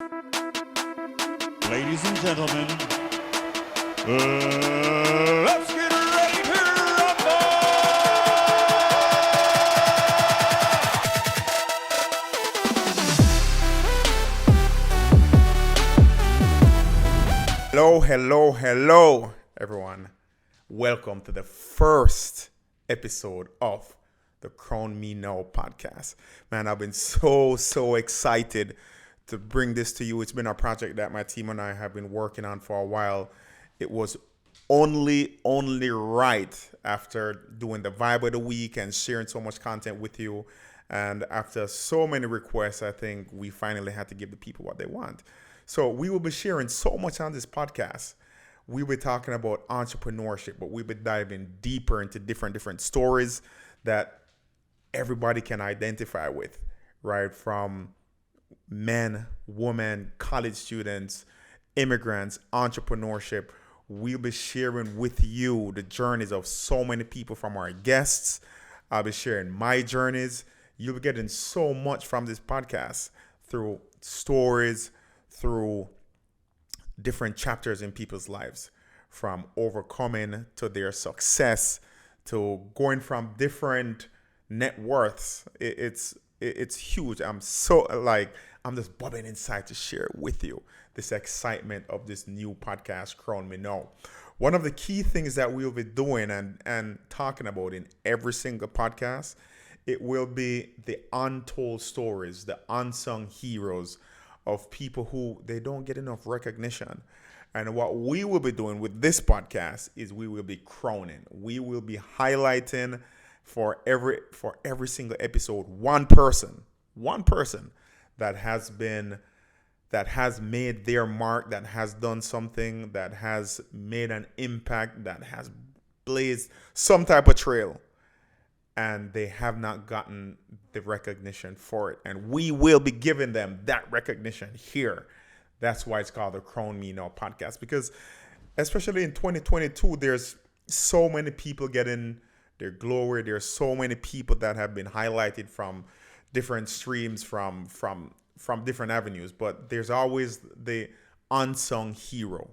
Ladies and gentlemen, let's get ready to rumble! Hello, everyone. Welcome to the first episode of the Crown Me Now podcast. Man, I've been so excited to bring this to you. It's been a project that my team and I have been working on for a while. It was only right after doing the vibe of the week and sharing so much content with you. And after so many requests, I think we finally had to give the people what they want. So we will be sharing so much on this podcast. We'll be talking about entrepreneurship, but we'll be diving deeper into different stories that everybody can identify with, right? From men, women, college students, immigrants, entrepreneurship. We'll be sharing with you the journeys of so many people from our guests. I'll be sharing my journeys. You'll be getting so much from this podcast through stories, through different chapters in people's lives, from overcoming to their success, to going from different net worths. It's huge. I'm just bubbling inside to share it with you, this excitement of this new podcast, Crown Me Now. One of the key things that we'll be doing and talking about in every single podcast, it will be the untold stories, the unsung heroes of people who they don't get enough recognition. And what we will be doing with this podcast is we will be crowning. We will be highlighting for every single episode one person that has made their mark, that has done something, that has made an impact, that has blazed some type of trail, and they have not gotten the recognition for it. And we will be giving them that recognition here. That's why it's called the Crown Me Now podcast, because especially in 2022, there's so many people getting their glory. There's so many people that have been highlighted from different streams, from different avenues. But there's always the unsung hero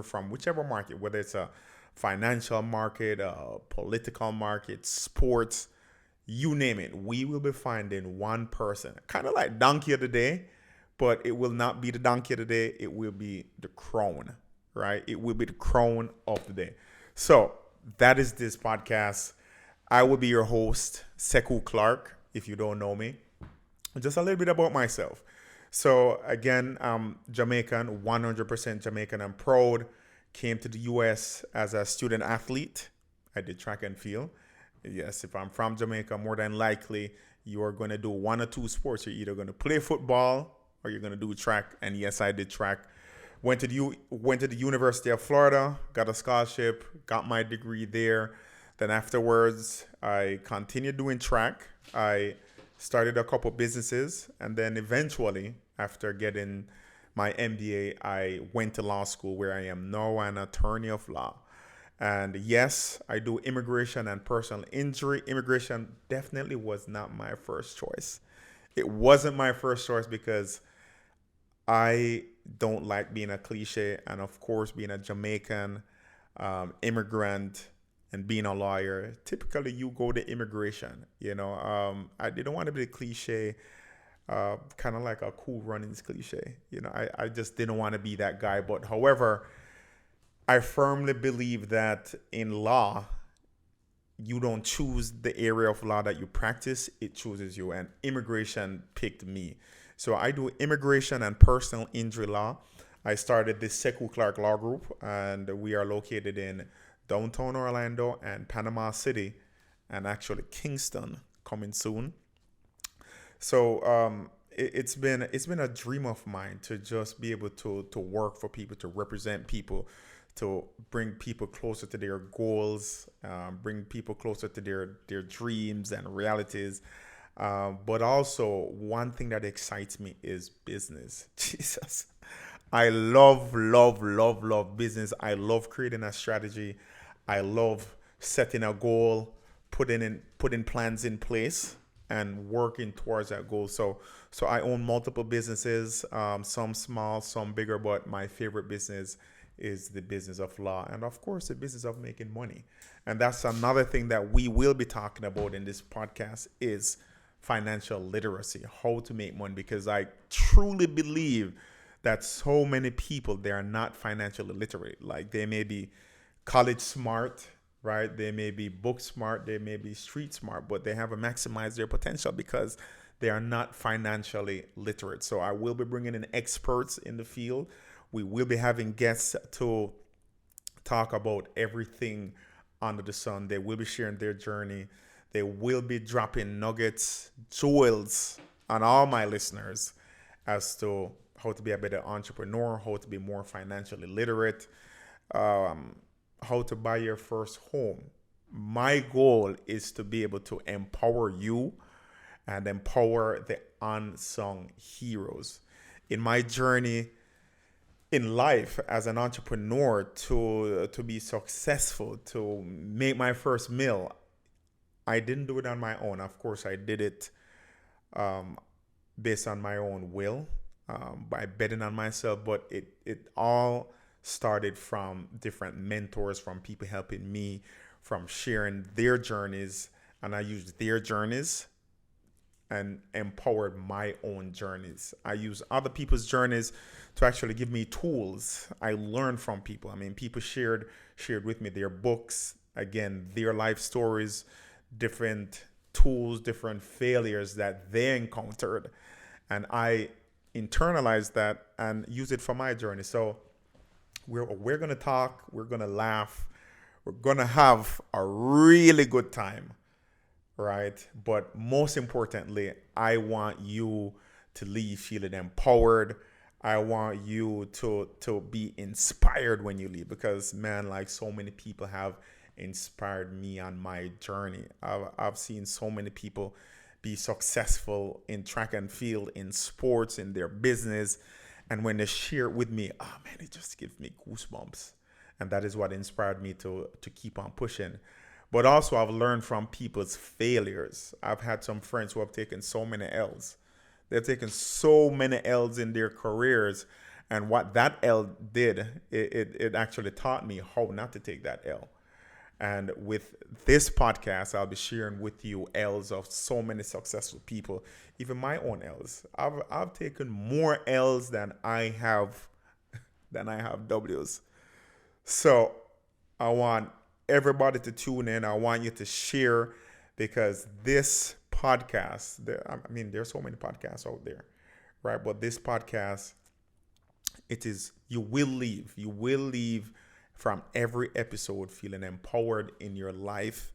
from whichever market, whether it's a financial market, a political market, sports, you name it. We will be finding one person, kind of like Donkey of the Day, but it will not be the Donkey of the Day. It will be the crown, right? It will be the crown of the day. So that is this podcast. I will be your host, Sekou Clark, if you don't know me. Just a little bit about myself. So again, I'm Jamaican, 100% Jamaican. I'm proud. Came to the U.S. as a student athlete. I did track and field. Yes, if I'm from Jamaica, more than likely you are going to do one or two sports. You're either going to play football or you're going to do track. And yes, I did track. Went to the University of Florida, got a scholarship, got my degree there. Then afterwards, I continued doing track. I started a couple businesses, and then eventually, after getting my MBA, I went to law school, where I am now an attorney of law. And yes, I do immigration and personal injury. Immigration definitely was not my first choice. It wasn't my first choice because I don't like being a cliche, and of course, being a Jamaican immigrant and being a lawyer, typically you go to immigration. I didn't want to be a cliche, kind of like a Cool Runnings cliche. I just didn't want to be that guy. But however, I firmly believe that in law, you don't choose the area of law that you practice, it chooses you. And immigration picked me. So I do immigration and personal injury law. I started this Sekou Clark Law Group, and we are located in downtown Orlando and Panama City, and actually Kingston coming soon. So it's been a dream of mine to just be able to work for people, to represent people, to bring people closer to their goals, bring people closer to their dreams and realities. But also, one thing that excites me is business. Jesus. I love business. I love creating a strategy. I love setting a goal, putting plans in place, and working towards that goal. So I own multiple businesses, some small, some bigger, but my favorite business is the business of law, and of course the business of making money. And that's another thing that we will be talking about in this podcast is financial literacy, how to make money, because I truly believe that so many people, they are not financially literate. Like, they may be college smart, right? They may be book smart, they may be street smart, but they haven't maximized their potential because they are not financially literate. So I will be bringing in experts in the field. We will be having guests to talk about everything under the sun. They will be sharing their journey. They will be dropping nuggets, jewels on all my listeners as to how to be a better entrepreneur, how to be more financially literate, how to buy your first home. My goal is to be able to empower you and empower the unsung heroes. In my journey in life as an entrepreneur, to be successful, to make my first meal, I didn't do it on my own. Of course, I did it based on my own will, by betting on myself. But it all started from different mentors, from people helping me, from sharing their journeys. And I used their journeys and empowered my own journeys. I use other people's journeys to actually give me tools. I learned from people. I mean, people shared with me their books, again, their life stories, different tools, different failures that they encountered. And I internalized that and use it for my journey. So we're going to talk, we're going to laugh, we're going to have a really good time, right? But most importantly, I want you to leave feeling empowered. I want you to be inspired when you leave, because, man, like, so many people have inspired me on my journey. I've seen so many people be successful in track and field, in sports, in their business. And when they share it with me, oh man, it just gives me goosebumps. And that is what inspired me to keep on pushing. But also, I've learned from people's failures. I've had some friends who have taken so many L's. They've taken so many L's in their careers. And what that L did, it actually taught me how not to take that L. And with this podcast, I'll be sharing with you L's of so many successful people, even my own L's. I've taken more L's than I have W's. So I want everybody to tune in. I want you to share, because this podcast, there's so many podcasts out there, right? But this podcast, you will leave from every episode feeling empowered in your life.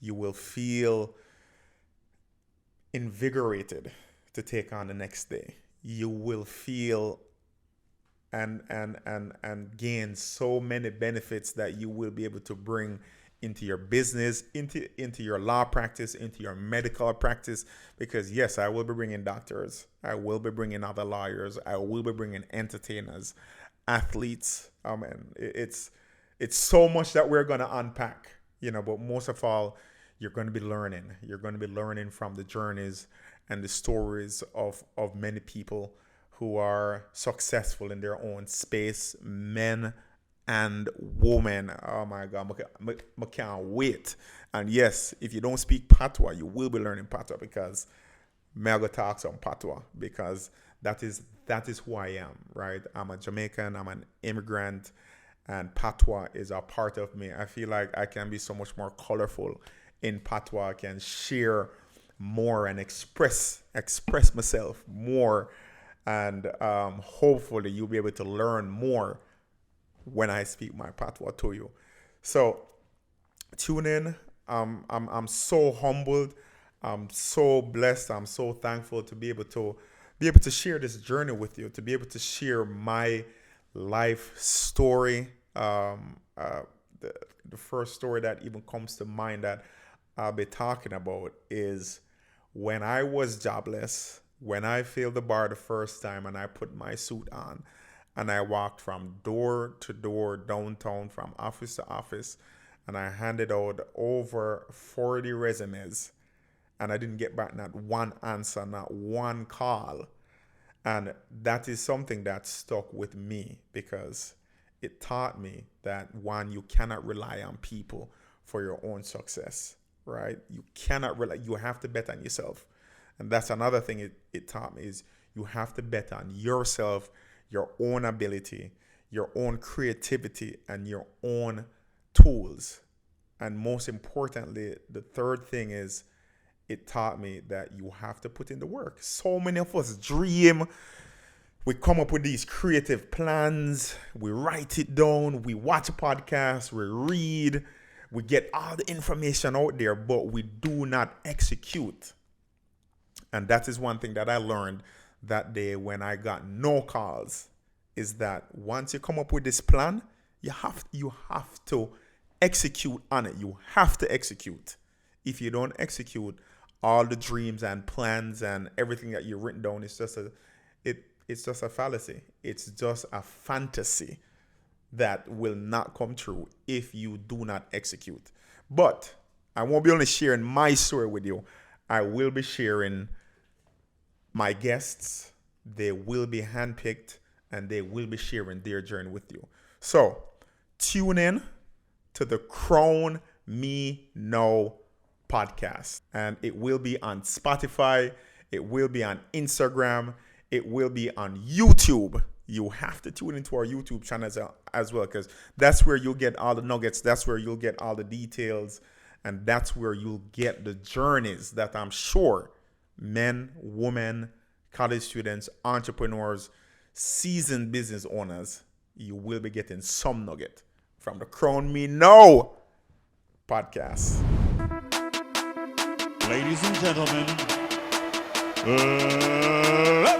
You will feel invigorated to take on the next day. You will feel and gain so many benefits that you will be able to bring into your business, into your law practice, into your medical practice. Because yes, I will be bringing doctors, I will be bringing other lawyers, I will be bringing entertainers, athletes. It's so much that we're going to unpack, but most of all, you're going to be learning. You're going to be learning from the journeys and the stories of many people who are successful in their own space, men and women. Oh my God, I can't wait. And yes, if you don't speak Patois, you will be learning Patois, because Melga talks on Patois, because that is who I am, right? I'm a Jamaican, I'm an immigrant, and Patois is a part of me. I feel like I can be so much more colorful in Patois. I can share more and express myself more. And hopefully you'll be able to learn more when I speak my Patois to you. So tune in. I'm so humbled. I'm so blessed. I'm so thankful to be able to share this journey with you, to be able to share my life story. The first story that even comes to mind that I'll be talking about is when I was jobless, when I failed the bar the first time and I put my suit on and I walked from door to door downtown, from office to office, and I handed out over 40 resumes. and I didn't get back not one answer, not one call. And that is something that stuck with me because it taught me that, one, you cannot rely on people for your own success, right? You cannot rely, you have to bet on yourself. And that's another thing it taught me is you have to bet on yourself, your own ability, your own creativity, and your own tools. And most importantly, the third thing is it taught me that you have to put in the work. So many of us dream. We come up with these creative plans. We write it down. We watch a podcast. We read. We get all the information out there, but we do not execute. And that is one thing that I learned that day when I got no calls, is that once you come up with this plan, you have to execute on it. You have to execute. If you don't execute, all the dreams and plans and everything that you've written down is just it's just a fallacy. It's just a fantasy that will not come true if you do not execute. But I won't be only sharing my story with you. I will be sharing my guests. They will be handpicked and they will be sharing their journey with you. So tune in to the Crown Me Now podcast, and it will be on Spotify, it will be on Instagram, it will be on YouTube. You have to tune into our YouTube channel as well, because that's where you'll get all the nuggets, that's where you'll get all the details, and that's where you'll get the journeys that I'm sure men, women, college students, entrepreneurs, seasoned business owners, you will be getting some nugget from the Crown Me Now podcast. Ladies and gentlemen, let's